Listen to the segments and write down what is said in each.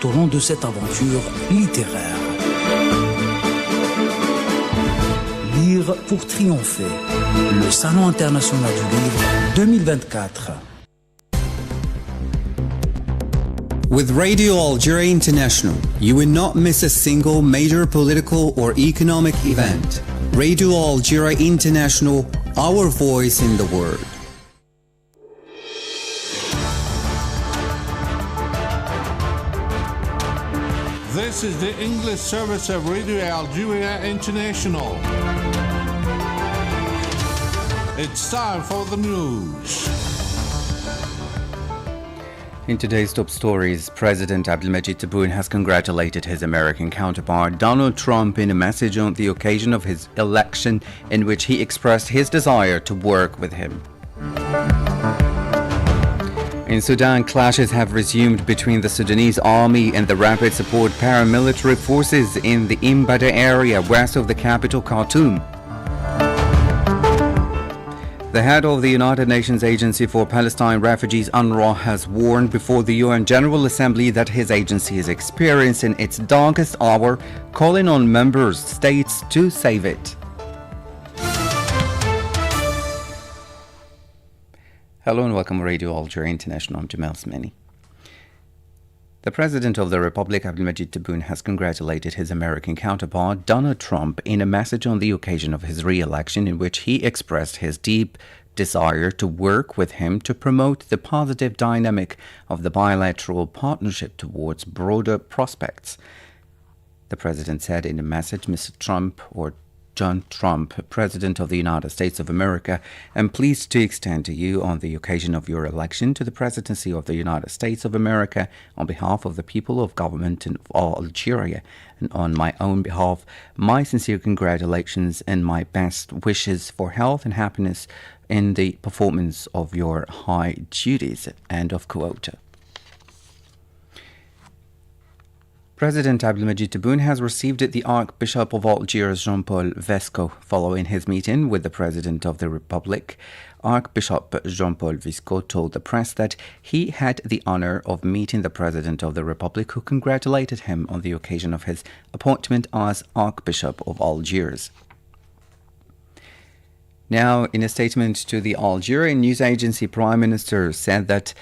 au long de cette aventure littéraire. Lire pour triompher. Le Salon international du livre 2024. With Radio Algeria International, you will not miss a single major political or economic event. Radio Algeria International, our voice in the world. This is the English service of Radio Algeria International. It's time for the news. In today's top stories, President Abdelmadjid Tebboune has congratulated his American counterpart Donald Trump in a message on the occasion of his election, in which he expressed his desire to work with him. In Sudan, clashes have resumed between the Sudanese army and the rapid support paramilitary forces in the Imbada area west of the capital Khartoum. The head of the United Nations Agency for Palestine Refugees, UNRWA, has warned before the UN General Assembly that his agency is experiencing its darkest hour, calling on member states to save it. Hello and welcome to Radio Algeria International. I'm Jamal Smeni. The President of the Republic, Abdelmadjid Tebboune, has congratulated his American counterpart, Donald Trump, in a message on the occasion of his re-election, in which he expressed his deep desire to work with him to promote the positive dynamic of the bilateral partnership towards broader prospects. The President said in a message, Mr. Trump, or John Trump, President of the United States of America, am pleased to extend to you on the occasion of your election to the presidency of the United States of America, on behalf of the people of government of Algeria, and on my own behalf, my sincere congratulations and my best wishes for health and happiness in the performance of your high duties. End of quote. President Abdelmadjid Tebboune has received the Archbishop of Algiers, Jean-Paul Vesco, following his meeting with the President of the Republic. Archbishop Jean-Paul Vesco told the press that he had the honor of meeting the President of the Republic, who congratulated him on the occasion of his appointment as Archbishop of Algiers. Now, in a statement to the Algerian news agency, Prime Minister said that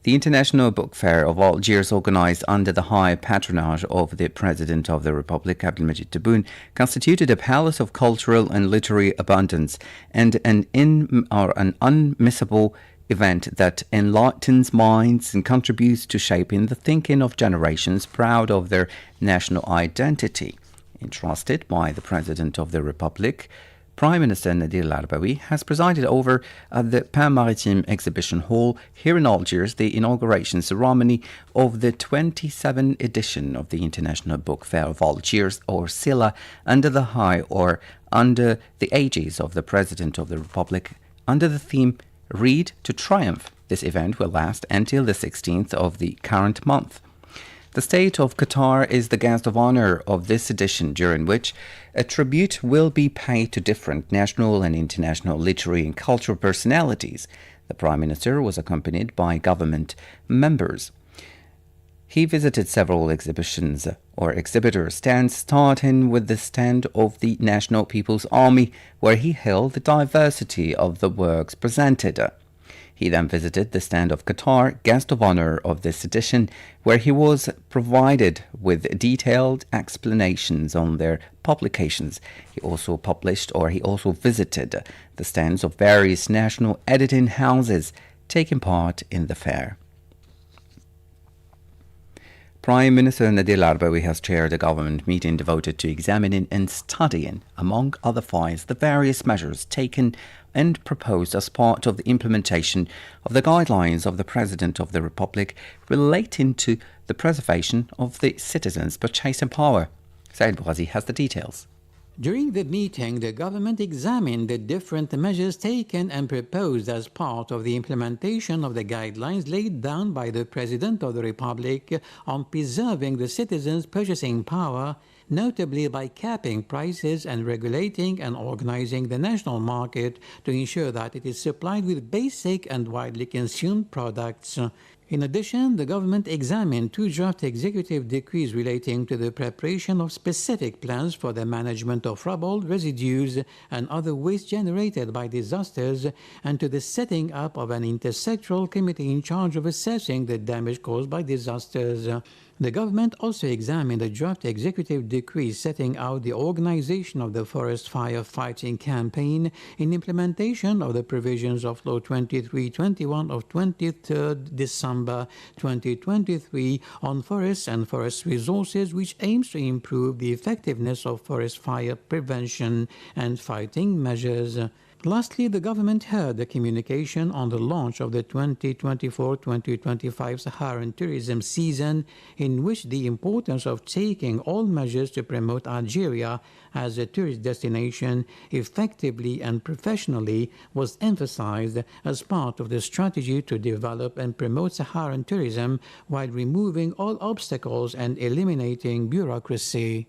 the International Book Fair of Algiers, organized under the high patronage of the President of the Republic, Abdelmadjid Tebboune, constituted a palace of cultural and literary abundance and an unmissable event that enlightens minds and contributes to shaping the thinking of generations proud of their national identity. Entrusted by the President of the Republic, Prime Minister Nadir El-Arbaoui has presided over at the Pain Maritime Exhibition Hall here in Algiers the inauguration ceremony of the 27th edition of the International Book Fair of Algiers, or SILA, under the aegis of the President of the Republic, under the theme Read to Triumph. This event will last until the 16th of the current month. The State of Qatar is the guest of honor of this edition, during which a tribute will be paid to different national and international literary and cultural personalities. The Prime Minister was accompanied by government members. He visited several exhibitions or exhibitor stands, starting with the stand of the National People's Army, where he hailed the diversity of the works presented. He then visited the stand of Qatar, guest of honor of this edition, where he was provided with detailed explanations on their publications. He also visited the stands of various national editing houses taking part in the fair. Prime Minister Nadir El-Arbaoui has chaired a government meeting devoted to examining and studying, among other files, the various measures taken and proposed as part of the implementation of the guidelines of the President of the Republic relating to the preservation of the citizens' purchasing power. Saïd Bouazi has the details. During the meeting, the government examined the different measures taken and proposed as part of the implementation of the guidelines laid down by the President of the Republic on preserving the citizens' purchasing power, notably by capping prices and regulating and organizing the national market to ensure that it is supplied with basic and widely consumed products. In addition, the government examined 2 draft executive decrees relating to the preparation of specific plans for the management of rubble, residues, and other waste generated by disasters, and to the setting up of an intersectoral committee in charge of assessing the damage caused by disasters. The government also examined a draft executive decree setting out the organization of the forest fire fighting campaign in implementation of the provisions of Law 2321 of 23rd December 2023 on forests and forest resources, which aims to improve the effectiveness of forest fire prevention and fighting measures. Lastly, the government heard the communication on the launch of the 2024-2025 Saharan tourism season, in which the importance of taking all measures to promote Algeria as a tourist destination effectively and professionally was emphasized as part of the strategy to develop and promote Saharan tourism while removing all obstacles and eliminating bureaucracy.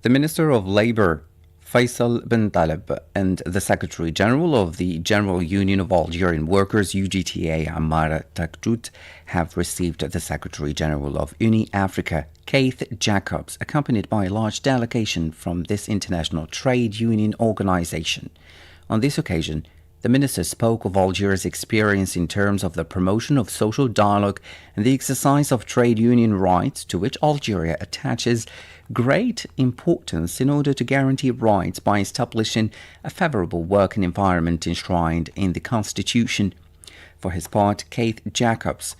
The Minister of Labour, Faisal bin Taleb, and the Secretary General of the General Union of Algerian Workers, UGTA, Ammar Takjout, have received the Secretary General of Uni Africa, Keith Jacobs, accompanied by a large delegation from this international trade union organization. On this occasion, the minister spoke of Algiers' experience in terms of the promotion of social dialogue and the exercise of trade union rights, to which Algeria attaches great importance in order to guarantee rights by establishing a favorable working environment enshrined in the Constitution. For his part, Keith Jacobs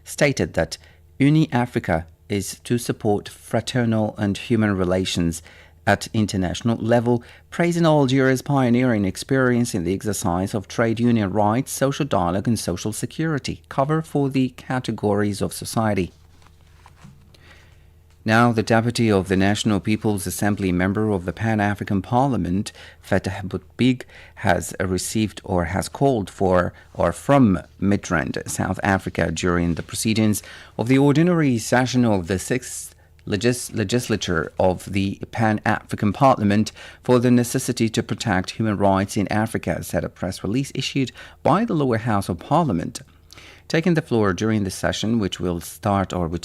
stated that Uni Africa is to support fraternal and human relations at international level, praising Algeria's pioneering experience in the exercise of trade union rights, social dialogue and social security, cover for the categories of society. Now, the deputy of the National People's Assembly member of the Pan-African Parliament, Fatah Boutbig, has received or has called for or from Midrand, South Africa, during the proceedings of the ordinary session of the 6th legislature of the Pan-African Parliament for the necessity to protect human rights in Africa, said a press release issued by the lower house of Parliament. Taking the floor during the session, which will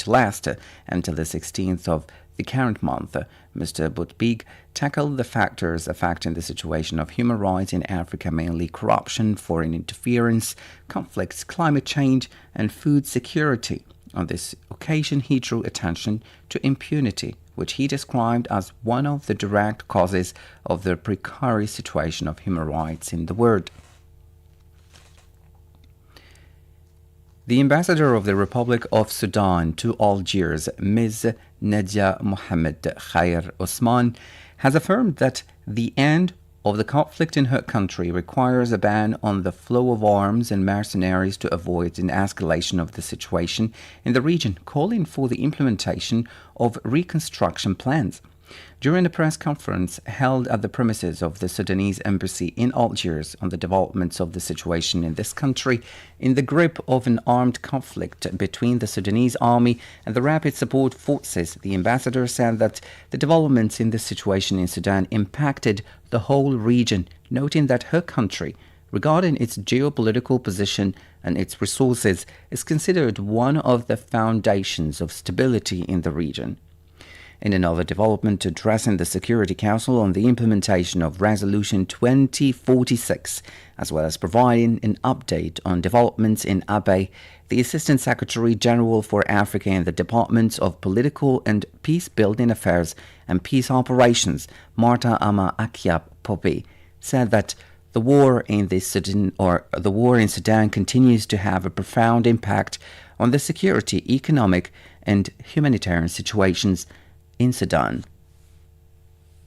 last until the 16th of the current month, Mr. Boutbig tackled the factors affecting the situation of human rights in Africa, mainly corruption, foreign interference, conflicts, climate change, and food security. On this occasion, he drew attention to impunity, which he described as one of the direct causes of the precarious situation of human rights in the world. The ambassador of the Republic of Sudan to Algiers, Ms. Nadia Mohamed Khair Osman, has affirmed that the end of the conflict in her country requires a ban on the flow of arms and mercenaries to avoid an escalation of the situation in the region, calling for the implementation of reconstruction plans. During a press conference held at the premises of the Sudanese embassy in Algiers on the developments of the situation in this country in the grip of an armed conflict between the Sudanese army and the Rapid Support Forces, the ambassador said that the developments in the situation in Sudan impacted the whole region, noting that her country, regarding its geopolitical position and its resources, is considered one of the foundations of stability in the region. In another development addressing the Security Council on the implementation of Resolution 2046, as well as providing an update on developments in Abyei, the Assistant Secretary General for Africa in the Departments of Political and Peace-Building Affairs and Peace Operations, Marta Ama Akyab Popi, said that the war in Sudan continues to have a profound impact on the security, economic, and humanitarian situations in Sudan.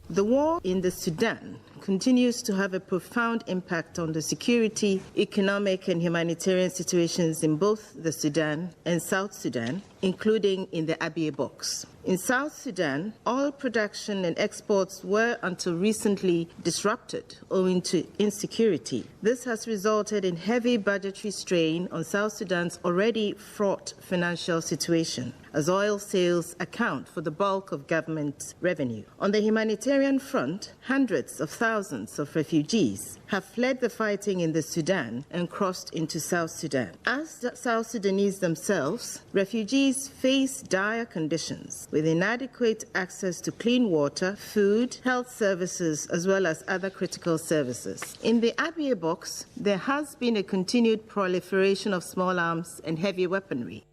The war in the Sudan continues to have a profound impact on the security, economic, and humanitarian situations in both the Sudan and South Sudan, including in the Abyei Box. In South Sudan, oil production and exports were until recently disrupted owing to insecurity. This has resulted in heavy budgetary strain on South Sudan's already fraught financial situation, as oil sales account for the bulk of government revenue. On the humanitarian front, hundreds of thousands of refugees have fled the fighting in the Sudan and crossed into South Sudan. As the South Sudanese themselves, refugees face dire conditions with inadequate access to clean water, food, health services, as well as other critical services. In the Abyei box, there has been a continued proliferation of small arms and heavy weaponry.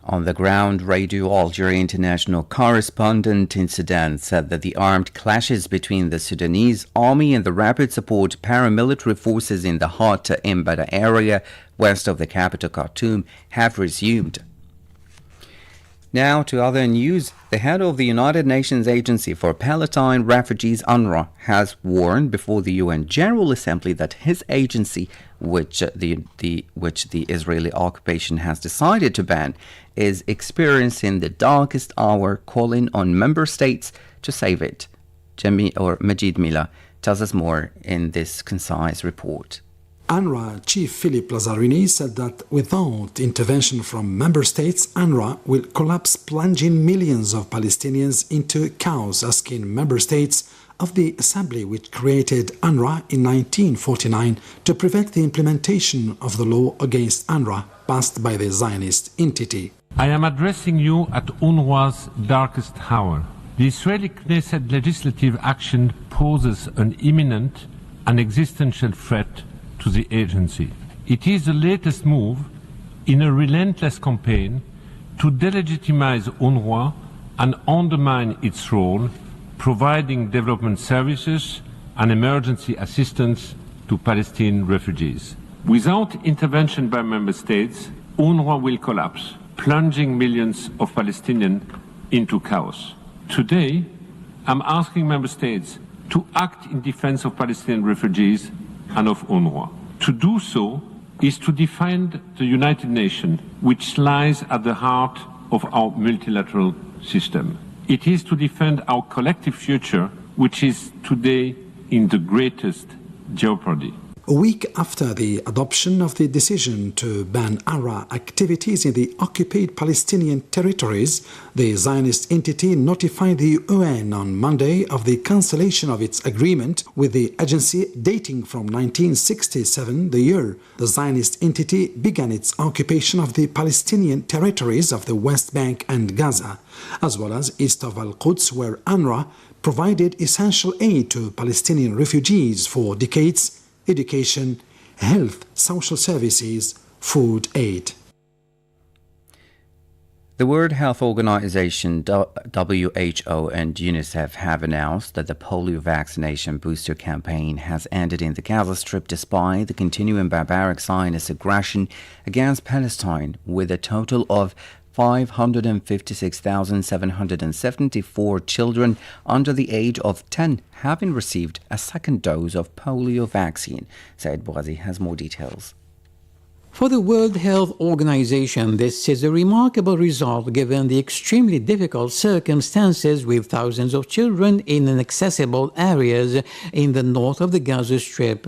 On the ground, Radio Algeria international correspondent in Sudan said that the armed clashes between the Sudanese army and the rapid support paramilitary forces in the Hata Embada area west of the capital Khartoum have resumed. Now to other news. The head of the United Nations Agency for Palestine Refugees, UNRWA, has warned before the UN General Assembly that his agency, which the Israeli occupation has decided to ban, is experiencing the darkest hour, calling on member states to save it. Majid Mila tells us more in this concise report. UNRWA Chief Philippe Lazzarini said that without intervention from member states, UNRWA will collapse, plunging millions of Palestinians into chaos, asking member states of the assembly which created UNRWA in 1949 to prevent the implementation of the law against UNRWA passed by the Zionist entity. I am addressing you at UNRWA's darkest hour. The Israeli Knesset legislative action poses an imminent and existential threat to the agency. It is the latest move in a relentless campaign to delegitimize UNRWA and undermine its role, providing development services and emergency assistance to Palestinian refugees. Without intervention by member states, UNRWA will collapse, plunging millions of Palestinians into chaos. Today, I'm asking member states to act in defense of Palestinian refugees and of UNRWA. To do so is to defend the United Nations, which lies at the heart of our multilateral system. It is to defend our collective future, which is today in the greatest jeopardy. A week after the adoption of the decision to ban UNRWA activities in the occupied Palestinian territories, the Zionist entity notified the UN on Monday of the cancellation of its agreement with the agency dating from 1967, the year the Zionist entity began its occupation of the Palestinian territories of the West Bank and Gaza, as well as east of Al-Quds, where UNRWA provided essential aid to Palestinian refugees for decades: education, health, social services, food aid. The World Health Organization, WHO, and UNICEF have announced that the polio vaccination booster campaign has ended in the Gaza Strip despite the continuing barbaric Zionist aggression against Palestine, with a total of 556,774 children under the age of 10 having received a second dose of polio vaccine. Said Bouazi has more details. For the World Health Organization, this is a remarkable result given the extremely difficult circumstances with thousands of children in inaccessible areas in the north of the Gaza Strip.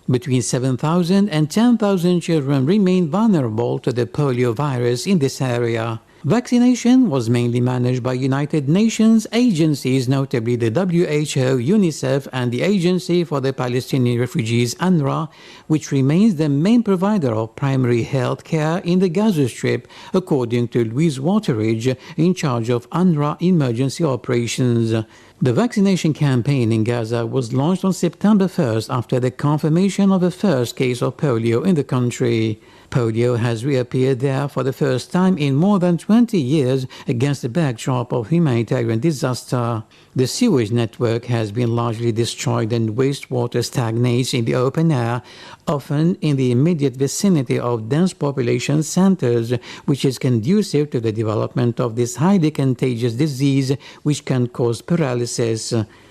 Between 7,000 and 10,000 children remain vulnerable to the polio virus in this area. Vaccination was mainly managed by United Nations agencies, notably the WHO, UNICEF, and the Agency for the Palestinian Refugees, UNRWA, which remains the main provider of primary health care in the Gaza Strip, according to Louise Wateridge, in charge of UNRWA emergency operations. The vaccination campaign in Gaza was launched on September 1st after the confirmation of a first case of polio in the country. Polio has reappeared there for the first time in more than 20 years against the backdrop of humanitarian disaster. The sewage network has been largely destroyed and wastewater stagnates in the open air, often in the immediate vicinity of dense population centers, which is conducive to the development of this highly contagious disease which can cause paralysis.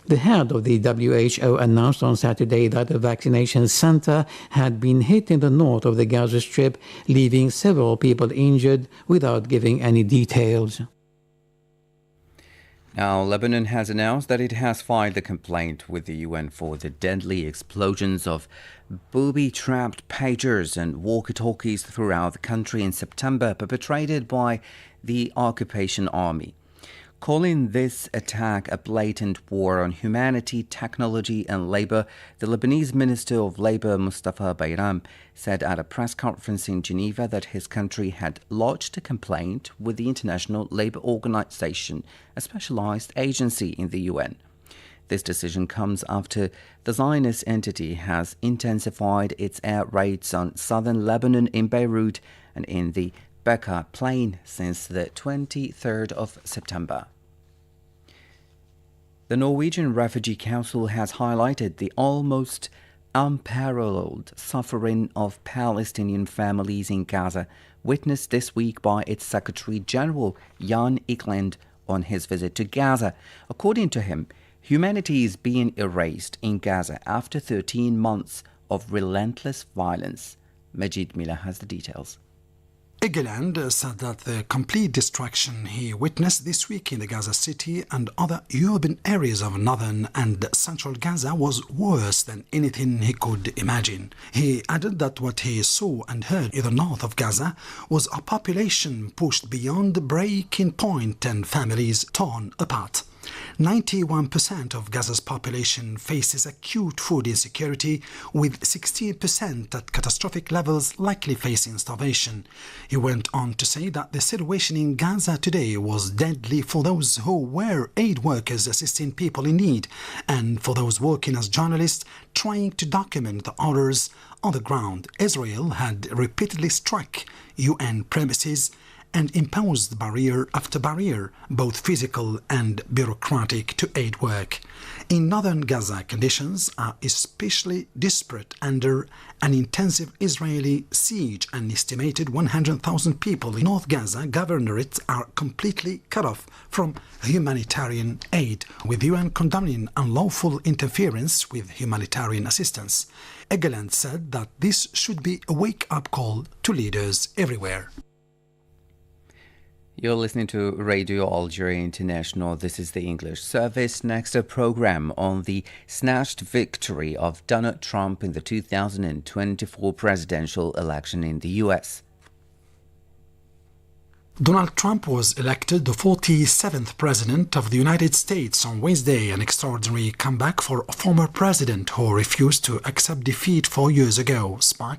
The head of the WHO announced on Saturday that a vaccination center had been hit in the north of the Gaza Strip, leaving several people injured without giving any details. Now, Lebanon has announced that it has filed a complaint with the UN for the deadly explosions of booby-trapped pagers and walkie-talkies throughout the country in September, perpetrated by the occupation army. Calling this attack a blatant war on humanity, technology and labor, the Lebanese Minister of Labor, Mustafa Bayram, said at a press conference in Geneva that his country had lodged a complaint with the International Labour Organization, a specialized agency in the UN. This decision comes after the Zionist entity has intensified its air raids on southern Lebanon in Beirut and in the Bekaa Plain since the 23rd of September. The Norwegian Refugee Council has highlighted the almost unparalleled suffering of Palestinian families in Gaza, witnessed this week by its Secretary General Jan Egeland on his visit to Gaza. According to him, humanity is being erased in Gaza after 13 months of relentless violence. Majid Mila has the details. Egeland said that the complete destruction he witnessed this week in the Gaza City and other urban areas of northern and central Gaza was worse than anything he could imagine. He added that what he saw and heard in the north of Gaza was a population pushed beyond the breaking point and families torn apart. 91% of Gaza's population faces acute food insecurity, with 60% at catastrophic levels likely facing starvation. He went on to say that the situation in Gaza today was deadly for those who were aid workers assisting people in need, and for those working as journalists trying to document the horrors on the ground. Israel had repeatedly struck UN premises and imposed barrier after barrier, both physical and bureaucratic, to aid work. In northern Gaza, conditions are especially desperate under an intensive Israeli siege. An estimated 100,000 people in North Gaza governorates are completely cut off from humanitarian aid, with UN condemning unlawful interference with humanitarian assistance. Egeland said that this should be a wake-up call to leaders everywhere. You're listening to Radio Algeria International. This is the English service. Next, a program on the snatched victory of Donald Trump in the 2024 presidential election in the U.S. Donald Trump was elected the 47th President of the United States on Wednesday, an extraordinary comeback for a former president who refused to accept defeat 4 years ago, sparked